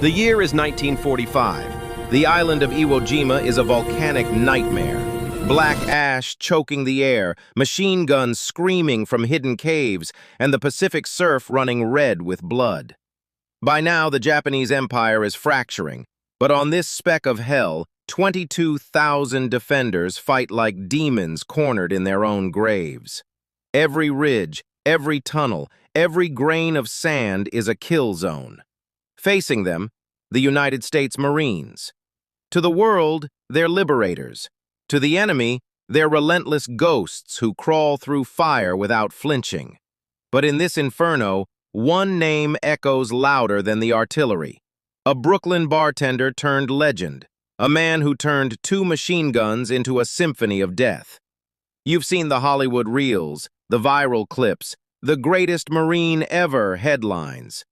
The year is 1945. The island of Iwo Jima is a volcanic nightmare. Black ash choking the air, machine guns screaming from hidden caves, and the Pacific surf running red with blood. By now, the Japanese Empire is fracturing, but on this speck of hell, 22,000 defenders fight like demons cornered in their own graves. Every ridge, every tunnel, every grain of sand is a kill zone. Facing them, the United States Marines. To the world, they're liberators. To the enemy, they're relentless ghosts who crawl through fire without flinching. But in this inferno, one name echoes louder than the artillery. A Brooklyn bartender turned legend, a man who turned 2 machine guns into a symphony of death. You've seen the Hollywood reels, the viral clips, the greatest Marine ever headlines.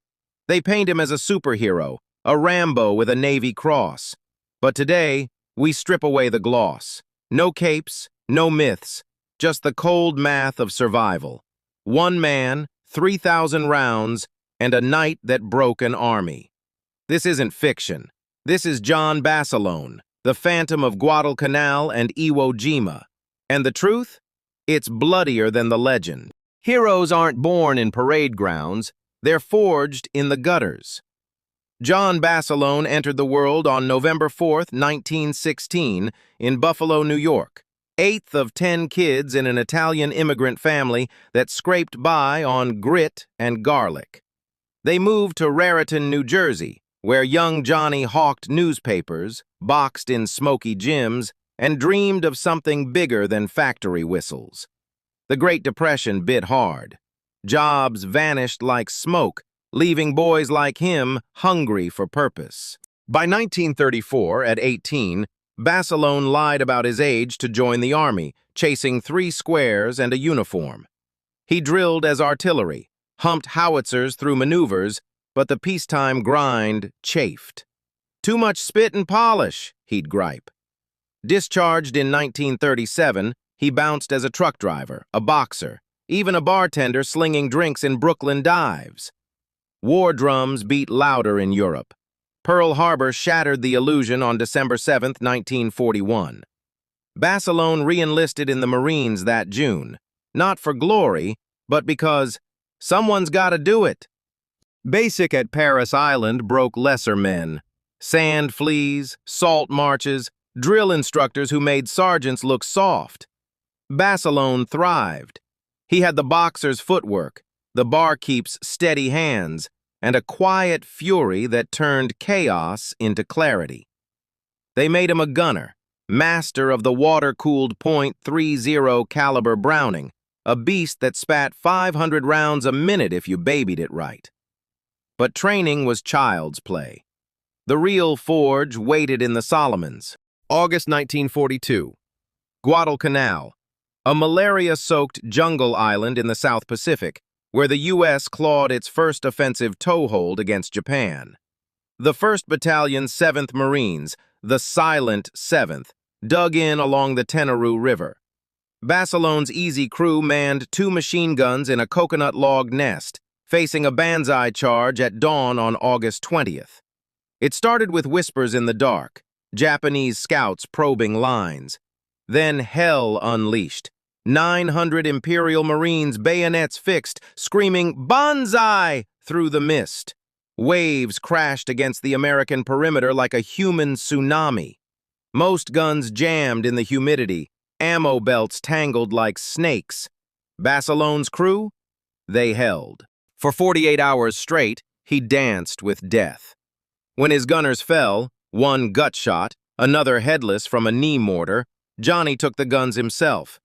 They paint him as a superhero, a Rambo with a Navy cross. But today, we strip away the gloss. No capes, no myths, just the cold math of survival. One man, 3,000 rounds, and a night that broke an army. This isn't fiction. This is John Basilone, the Phantom of Guadalcanal and Iwo Jima. And the truth? It's bloodier than the legend. Heroes aren't born in parade grounds, they're forged in the gutters. John Basilone entered the world on November 4th, 1916, in Buffalo, New York, 8th of 10 kids in an Italian immigrant family that scraped by on grit and garlic. They moved to Raritan, New Jersey, where young Johnny hawked newspapers, boxed in smoky gyms, and dreamed of something bigger than factory whistles. The Great Depression bit hard. Jobs vanished like smoke, leaving boys like him hungry for purpose. By 1934, at 18, Basilone lied about his age to join the army, chasing 3 squares and a uniform. He drilled as artillery, humped howitzers through maneuvers, but the peacetime grind chafed. Too much spit and polish, he'd gripe. Discharged in 1937, he bounced as a truck driver, a boxer, even a bartender slinging drinks in Brooklyn dives. War drums beat louder in Europe. Pearl Harbor shattered the illusion on December 7, 1941. Basilone re-enlisted in the Marines that June, not for glory, but because someone's gotta do it. Basic at Paris Island broke lesser men. Sand fleas, salt marches, drill instructors who made sergeants look soft. Basilone thrived. He had the boxer's footwork, the barkeep's steady hands, and a quiet fury that turned chaos into clarity. They made him a gunner, master of the water-cooled .30 caliber Browning, a beast that spat 500 rounds a minute if you babied it right. But training was child's play. The real forge waited in the Solomons. August 1942. Guadalcanal, a malaria-soaked jungle island in the South Pacific, where the U.S. clawed its first offensive toehold against Japan. The 1st Battalion 7th Marines, the Silent 7th, dug in along the Tenarue River. Basilone's easy crew manned 2 machine guns in a coconut log nest, facing a banzai charge at dawn on August 20th. It started with whispers in the dark, Japanese scouts probing lines. Then hell unleashed. 900 Imperial Marines, bayonets fixed, screaming "Banzai!" through the mist. Waves crashed against the American perimeter like a human tsunami. Most guns jammed in the humidity, ammo belts tangled like snakes. Basilone's crew? They held. For 48 hours straight, he danced with death. When his gunners fell, one gut-shot, another headless from a knee mortar, Johnny took the guns himself.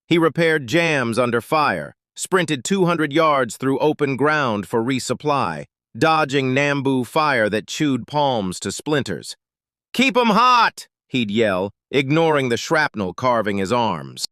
He repaired jams under fire, sprinted 200 yards through open ground for resupply, dodging Nambu fire that chewed palms to splinters. "Keep 'em hot!" he'd yell, ignoring the shrapnel carving his arms.